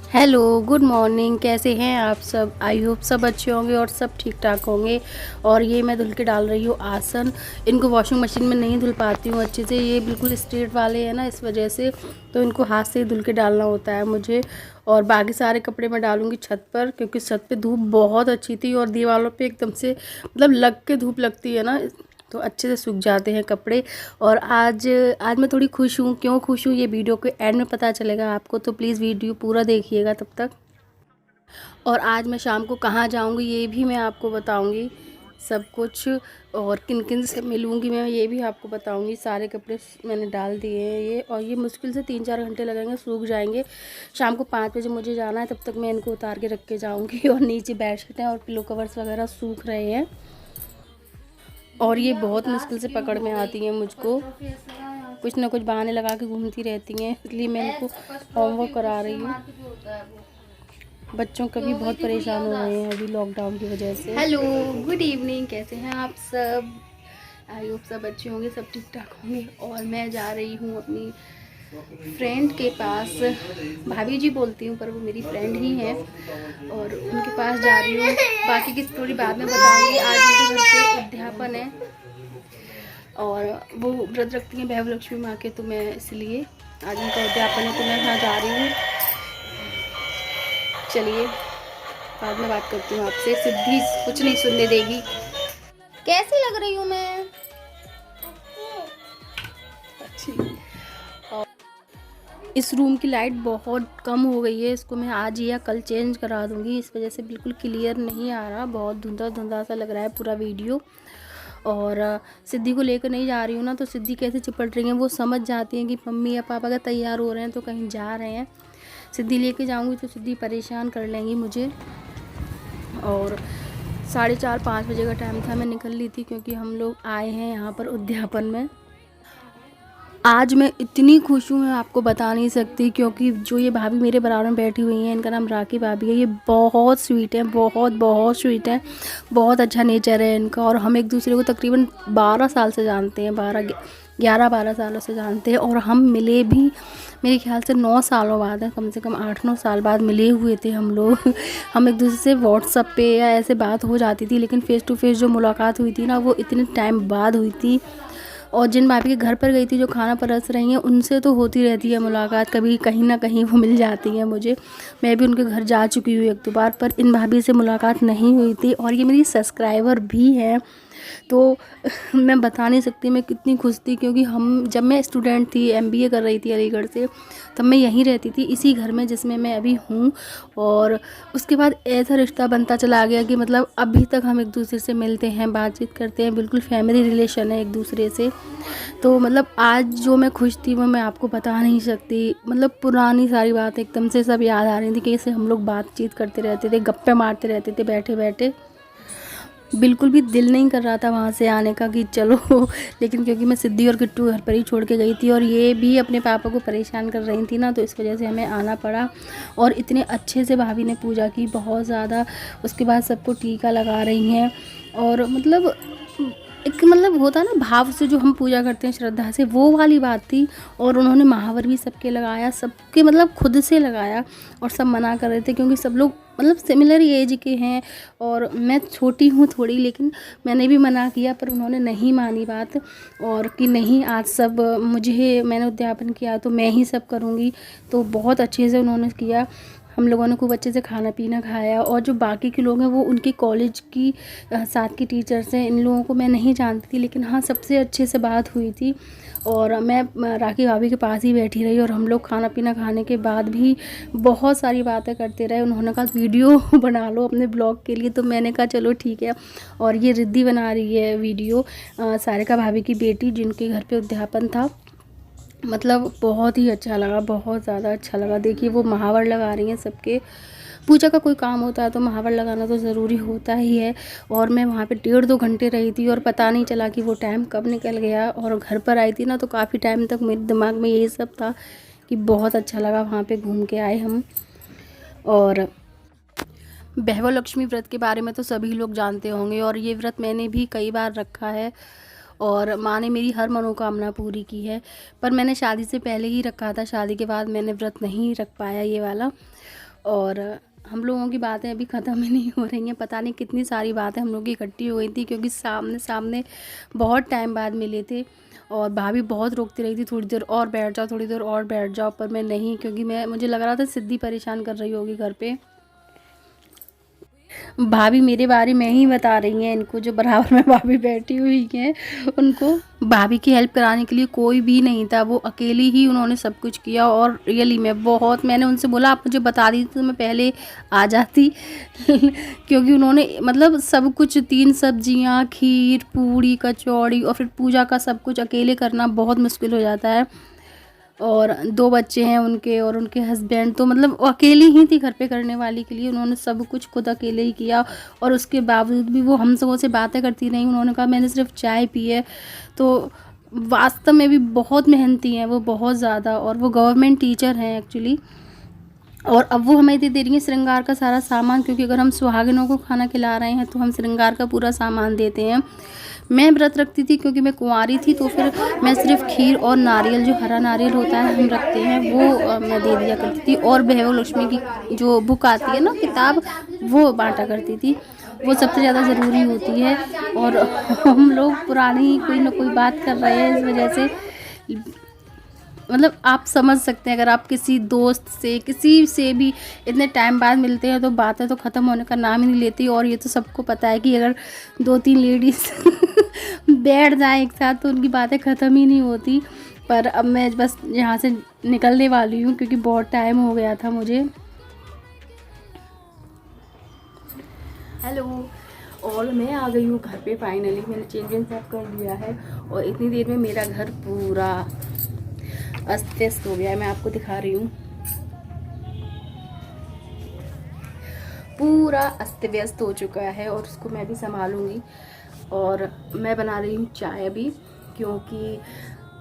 Hello, good morning. कैसे हैं आप सब? आई होप सब अच्छे होंगे और सब ठीक ठाक होंगे। और ये मैं धुल के डाल रही हूँ आसन। इनको वॉशिंग मशीन में नहीं धुल पाती हूँ अच्छे से, ये बिल्कुल स्ट्रेट वाले हैं ना, इस वजह से तो इनको हाथ से ही धुल के डालना होता है मुझे। और बाकी सारे कपड़े मैं डालूँगी छत पर, क्योंकि छत पे धूप बहुत अच्छी थी और दीवारों पे एकदम से मतलब लग के धूप लगती है ना, तो अच्छे से सूख जाते हैं कपड़े। और आज आज मैं थोड़ी खुश हूँ। क्यों खुश हूँ ये वीडियो के एंड में पता चलेगा आपको, तो प्लीज़ वीडियो पूरा देखिएगा तब तक। और आज मैं शाम को कहाँ जाऊँगी ये भी मैं आपको बताऊँगी सब कुछ। और किन किन से मिलूँगी मैं ये भी आपको बताऊँगी। सारे कपड़े मैंने डाल दिए हैं ये, और ये मुश्किल से 3-4 घंटे लगेंगे, सूख जाएंगे। शाम को 5 बजे मुझे जाना है, तब तक मैं इनको उतार के रख के जाऊँगी। और नीचे बेडशीट हैं और पिलो कवर्स वगैरह सूख रहे हैं, और ये बहुत मुश्किल से पकड़ में आती हैं मुझको। कुछ ना कुछ बहाने लगा के घूमती रहती हैं, इसलिए मैं इनको होमवर्क करा रही हूँ। बच्चों कभी बहुत परेशान हो रहे हैं अभी लॉकडाउन की वजह से। Hello, good evening. कैसे हैं आप सब? आई होप सब अच्छे होंगे, सब ठीक ठाक होंगे। और मैं जा रही हूँ अपनी फ्रेंड के पास। भाभी जी बोलती हूँ पर वो मेरी फ्रेंड ही है, और उनके पास जा रही हूँ। बाकी की स्टोरी बाद में बताऊँगी। आज मेरे घर पे उद्यापन है और वो व्रत रखती हैं भैरव लक्ष्मी माँ के, तो मैं इसलिए आज उनका उद्यापन है, तो मैं वहाँ जा रही हूँ। चलिए बाद में बात करती हूँ आपसे। सिद्धि कुछ नहीं सुनने देगी। कैसी लग रही हूँ मैं? अच्छी। और इस रूम की लाइट बहुत कम हो गई है, इसको मैं आज या कल चेंज करा दूँगी। इस वजह से बिल्कुल क्लियर नहीं आ रहा, बहुत धुंधला धुंधला सा लग रहा है पूरा वीडियो। और सिद्धि को लेकर नहीं जा रही हूँ ना, तो सिद्धि कैसे चिपट रही हैं, वो समझ जाती हैं कि मम्मी या पापा का तैयार हो रहे हैं तो कहीं जा रहे हैं। सिद्धि लेके जाऊँगी तो सिद्धि परेशान कर लेंगी मुझे। और 4:30-5 बजे का टाइम था, मैं निकल ली थी, क्योंकि हम लोग आए हैं यहाँ पर उद्यापन में। आज मैं इतनी खुश हूँ मैं आपको बता नहीं सकती, क्योंकि जो ये भाभी मेरे बराबर में बैठी हुई हैं, इनका नाम राखी भाभी है। ये बहुत स्वीट है, बहुत बहुत स्वीट है, बहुत अच्छा नेचर है इनका। और हम एक दूसरे को तकरीबन 12 साल से जानते हैं, 11-12 सालों से जानते हैं। और हम मिले भी मेरे ख्याल से 9 सालों बाद है, कम से कम 8-9 साल बाद मिले हुए थे हम लोग। हम एक दूसरे से व्हाट्सअप पे या ऐसे बात हो जाती थी, लेकिन फ़ेस टू फेस जो मुलाकात हुई थी ना, वो इतने टाइम बाद हुई थी। और जिन भाभी के घर पर गई थी, जो खाना परस रही हैं, उनसे तो होती रहती है मुलाकात, कभी कहीं ना कहीं वो मिल जाती हैं मुझे। मैं भी उनके घर जा चुकी हूँ 1-2 बार, पर इन भाभी से मुलाकात नहीं हुई थी। और ये मेरी सब्सक्राइबर भी हैं, तो मैं बता नहीं सकती मैं कितनी खुश थी, क्योंकि हम जब मैं स्टूडेंट थी, एमबीए कर रही थी अलीगढ़ से, तब मैं यहीं रहती थी इसी घर में जिसमें मैं अभी हूँ। और उसके बाद ऐसा रिश्ता बनता चला गया कि मतलब अभी तक हम एक दूसरे से मिलते हैं, बातचीत करते हैं, बिल्कुल फैमिली रिलेशन है एक दूसरे से। तो मतलब आज जो मैं खुश थी वो मैं आपको बता नहीं सकती। मतलब पुरानी सारी बातें एकदम से सब याद आ रही थी, कैसे हम लोग बातचीत करते रहते थे, गप्पे मारते रहते थे बैठे बैठे। बिल्कुल भी दिल नहीं कर रहा था वहाँ से आने का कि चलो लेकिन क्योंकि मैं सिद्धि और किट्टू घर पर ही छोड़ के गई थी, और ये भी अपने पापा को परेशान कर रही थी ना, तो इस वजह से हमें आना पड़ा। और इतने अच्छे से भाभी ने पूजा की, बहुत ज़्यादा। उसके बाद सबको टीका लगा रही हैं, और मतलब एक मतलब होता है ना भाव से जो हम पूजा करते हैं श्रद्धा से, वो वाली बात थी। और उन्होंने महावर भी सबके लगाया, सबके मतलब खुद से लगाया। और सब मना कर रहे थे, क्योंकि सब लोग मतलब सिमिलर एज के हैं, और मैं छोटी हूँ थोड़ी, लेकिन मैंने भी मना किया, पर उन्होंने नहीं मानी बात। और कि नहीं, आज सब मुझे, मैंने उद्यापन किया तो मैं ही सब करूँगी। तो बहुत अच्छे से उन्होंने किया। हम लोगों ने खूब अच्छे से खाना पीना खाया। और जो बाकी के लोग हैं वो उनके कॉलेज की साथ की टीचर्स हैं, इन लोगों को मैं नहीं जानती थी, लेकिन हाँ सबसे अच्छे से बात हुई थी। और मैं राखी भाभी के पास ही बैठी रही, और हम लोग खाना पीना खाने के बाद भी बहुत सारी बातें करते रहे। उन्होंने कहा वीडियो बना लो अपने ब्लॉग के लिए, तो मैंने कहा चलो ठीक है। और ये रिद्धि बना रही है वीडियो, सारिका भाभी की बेटी, जिनके घर पे उद्यापन था। मतलब बहुत ही अच्छा लगा, बहुत ज़्यादा अच्छा लगा। देखिए वो महावर लगा रही हैं सबके। पूजा का कोई काम होता है तो महावर लगाना तो ज़रूरी होता ही है। और मैं वहाँ पे 1.5-2 घंटे रही थी, और पता नहीं चला कि वो टाइम कब निकल गया। और घर पर आई थी ना, तो काफ़ी टाइम तक मेरे दिमाग में यही सब था कि बहुत अच्छा लगा वहाँ पे घूम के आए हम। और बहवा लक्ष्मी व्रत के बारे में तो सभी लोग जानते होंगे, और ये व्रत मैंने भी कई बार रखा है, और माँ ने मेरी हर मनोकामना पूरी की है। पर मैंने शादी से पहले ही रखा था, शादी के बाद मैंने व्रत नहीं रख पाया ये वाला। और हम लोगों की बातें अभी ख़त्म ही नहीं हो रही हैं। पता नहीं कितनी सारी बातें हम लोग की इकट्ठी हो गई थी, क्योंकि सामने सामने बहुत टाइम बाद मिले थे। और भाभी बहुत रोकती रही थी, थोड़ी देर और बैठ जाओ, थोड़ी देर और बैठ जाओ, पर मैं नहीं, क्योंकि मुझे लग रहा था सिद्धि परेशान कर रही होगी घर पे। भाभी मेरे बारे में ही बता रही हैं इनको, जो बराबर में भाभी बैठी हुई हैं उनको। भाभी की हेल्प कराने के लिए कोई भी नहीं था, वो अकेली ही उन्होंने सब कुछ किया। और रियली में बहुत, मैंने उनसे बोला आप मुझे बता दी तो मैं पहले आ जाती क्योंकि उन्होंने मतलब सब कुछ, 3 सब्जियां, खीर, पूड़ी, कचौड़ी और फिर पूजा का सब कुछ अकेले करना बहुत मुश्किल हो जाता है। और 2 बच्चे हैं उनके और उनके हस्बैंड, तो मतलब वो अकेली ही थी घर पे करने वाली के लिए। उन्होंने सब कुछ खुद अकेले ही किया, और उसके बावजूद भी वो हम सबों से बातें करती रहीं। उन्होंने कहा मैंने सिर्फ चाय पी है। तो वास्तव में भी बहुत मेहनती हैं वो, बहुत ज़्यादा। और वो गवर्नमेंट टीचर हैं एक्चुअली। और अब वो हमें दे रही हैं श्रृंगार का सारा सामान, क्योंकि अगर हम सुहागिनों को खाना खिला रहे हैं तो हम श्रृंगार का पूरा सामान देते हैं। मैं व्रत रखती थी क्योंकि मैं कुंवारी थी, तो फिर मैं सिर्फ खीर और नारियल, जो हरा नारियल होता है हम रखते हैं, वो मैं दे दिया करती थी। और वैभव लक्ष्मी की जो बुक आती है ना, किताब, वो बांटा करती थी। वो सबसे ज़्यादा ज़रूरी होती है। और हम लोग पुरानी कोई ना कोई बात कर रहे हैं, इस वजह से मतलब आप समझ सकते हैं, अगर आप किसी दोस्त से, किसी से भी इतने टाइम बाद मिलते हैं तो बातें तो ख़त्म होने का नाम ही नहीं लेती। और ये तो सबको पता है कि अगर 2-3 लेडीज़ बैठ जाएं एक साथ तो उनकी बातें ख़त्म ही नहीं होती। पर अब मैं बस यहाँ से निकलने वाली हूँ, क्योंकि बहुत टाइम हो गया था मुझे। हेलो, और मैं आ गई हूँ घर पे फाइनली। मैंने चेंज वेंज सब कर लिया है, और इतनी देर में मेरा घर पूरा अस्त व्यस्त हो गया है। मैं आपको दिखा रही हूँ, पूरा अस्त व्यस्त हो चुका है, और उसको मैं भी संभालूंगी। और मैं बना रही हूँ चाय अभी, क्योंकि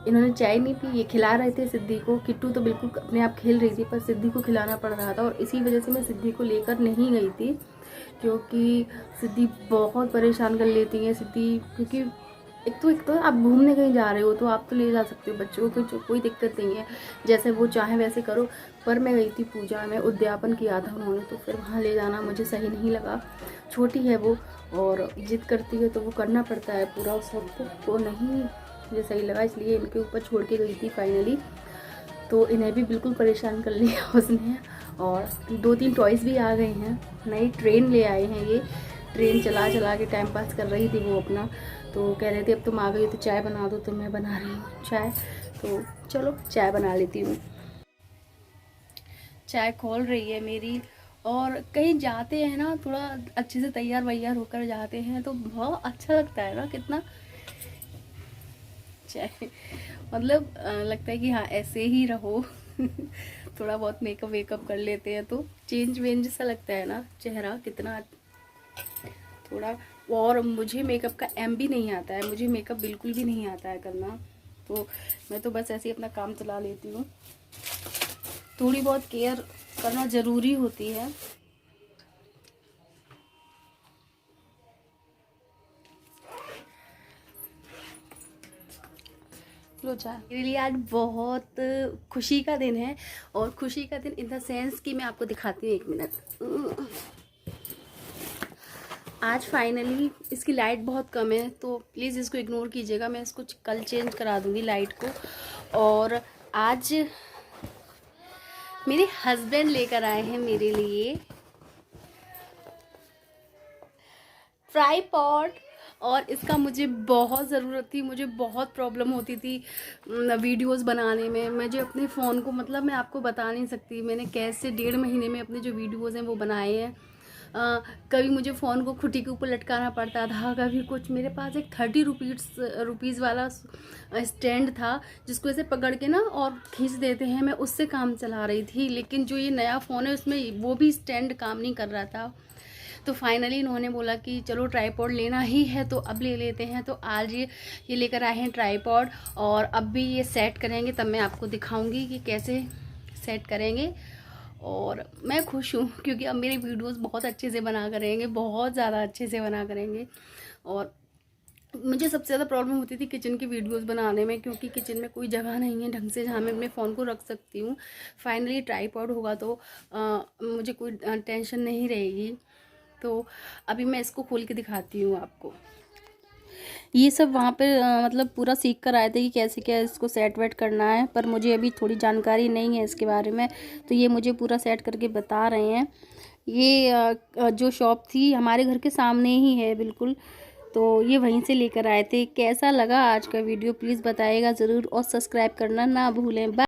इन्होंने चाय नहीं पी। ये खिला रहे थे सिद्धि को। किट्टू तो बिल्कुल अपने आप खेल रही थी, पर सिद्धि को खिलाना पड़ रहा था। और इसी वजह से मैं सिद्धि को लेकर नहीं गई थी, क्योंकि सिद्धि बहुत परेशान कर लेती है सिद्धि। क्योंकि एक तो आप घूमने कहीं जा रहे हो तो आप तो ले जा सकते हो बच्चों को, कोई दिक्कत नहीं है, जैसे वो चाहे वैसे करो। पर मैं गई थी पूजा में, उद्यापन किया था उन्होंने, तो फिर वहाँ ले जाना मुझे सही नहीं लगा। छोटी है वो और जिद करती है, तो वो करना पड़ता है पूरा उस वक्त, वो नहीं मुझे सही लगा, इसलिए इनके ऊपर छोड़ के गई थी फाइनली। तो इन्हें भी बिल्कुल परेशान कर लिया उसने। और 2-3 टॉयज़ भी आ गए हैं। नई ट्रेन ले आए हैं, ये ट्रेन चला चला के टाइम पास कर रही थी वो अपना। तो कह रहे थे अब तुम आ गई हो तो चाय बना दो, तो मैं बना रही हूँ चाय। तो चलो चाय बना लेती हूँ। चाय खोल रही है मेरी। और कहीं जाते हैं ना, थोड़ा अच्छे से तैयार वैयार होकर जाते हैं तो बहुत अच्छा लगता है ना, कितना चाय मतलब लगता है कि हाँ ऐसे ही रहो थोड़ा बहुत मेकअप वेकअप कर लेते हैं तो चेंज वेंज सा लगता है ना चेहरा, कितना थोड़ा। और मुझे मेकअप का एम भी नहीं आता है, मुझे मेकअप बिल्कुल भी नहीं आता है करना। तो मैं तो बस ऐसे ही अपना काम चला लेती हूँ। थोड़ी बहुत केयर करना ज़रूरी होती है। लो चाय। मेरे लिए आज बहुत खुशी का दिन है, और खुशी का दिन इन द सेंस कि मैं आपको दिखाती हूँ, 1 मिनट। आज फाइनली इसकी लाइट बहुत कम है, तो प्लीज़ इसको इग्नोर कीजिएगा। मैं इसको कल चेंज करा दूँगी लाइट को। और आज मेरे हस्बैंड लेकर आए हैं मेरे लिए ट्राइपॉड, और इसका मुझे बहुत ज़रूरत थी। मुझे बहुत प्रॉब्लम होती थी वीडियोस बनाने में। मुझे अपने फ़ोन को, मतलब मैं आपको बता नहीं सकती मैंने कैसे 1.5 महीने में अपने जो वीडियोस हैं वो बनाए हैं। कभी मुझे फ़ोन को खुटी के ऊपर लटकाना पड़ता था, कभी कुछ। मेरे पास एक 30 रुपीज़ वाला स्टैंड था, जिसको ऐसे पकड़ के ना और खींच देते हैं, मैं उससे काम चला रही थी। लेकिन जो ये नया फ़ोन है उसमें वो भी स्टैंड काम नहीं कर रहा था। तो फाइनली इन्होंने बोला कि चलो ट्राइपॉड लेना ही है तो अब ले लेते हैं। तो आज ये लेकर आए हैं ट्राइपॉड, और अब भी ये सेट करेंगे, तब मैं आपको दिखाऊंगी कि कैसे सेट करेंगे। और मैं खुश हूँ क्योंकि अब मेरे वीडियोस बहुत अच्छे से बना करेंगे, बहुत ज़्यादा अच्छे से बना करेंगे। और मुझे सबसे ज़्यादा प्रॉब्लम होती थी किचन की वीडियोस बनाने में, क्योंकि किचन में कोई जगह नहीं है ढंग से जहाँ मैं अपने फ़ोन को रख सकती हूँ। फाइनली ट्राईपॉड होगा तो मुझे कोई टेंशन नहीं रहेगी। तो अभी मैं इसको खोल के दिखाती हूँ आपको। ये सब वहाँ पे मतलब पूरा सीख कर आए थे कि कैसे क्या इसको सेट वेट करना है, पर मुझे अभी थोड़ी जानकारी नहीं है इसके बारे में, तो ये मुझे पूरा सेट करके बता रहे हैं। ये जो शॉप थी हमारे घर के सामने ही है बिल्कुल, तो ये वहीं से लेकर आए थे। कैसा लगा आज का वीडियो प्लीज़ बताइएगा ज़रूर, और सब्सक्राइब करना ना भूलें। बाय।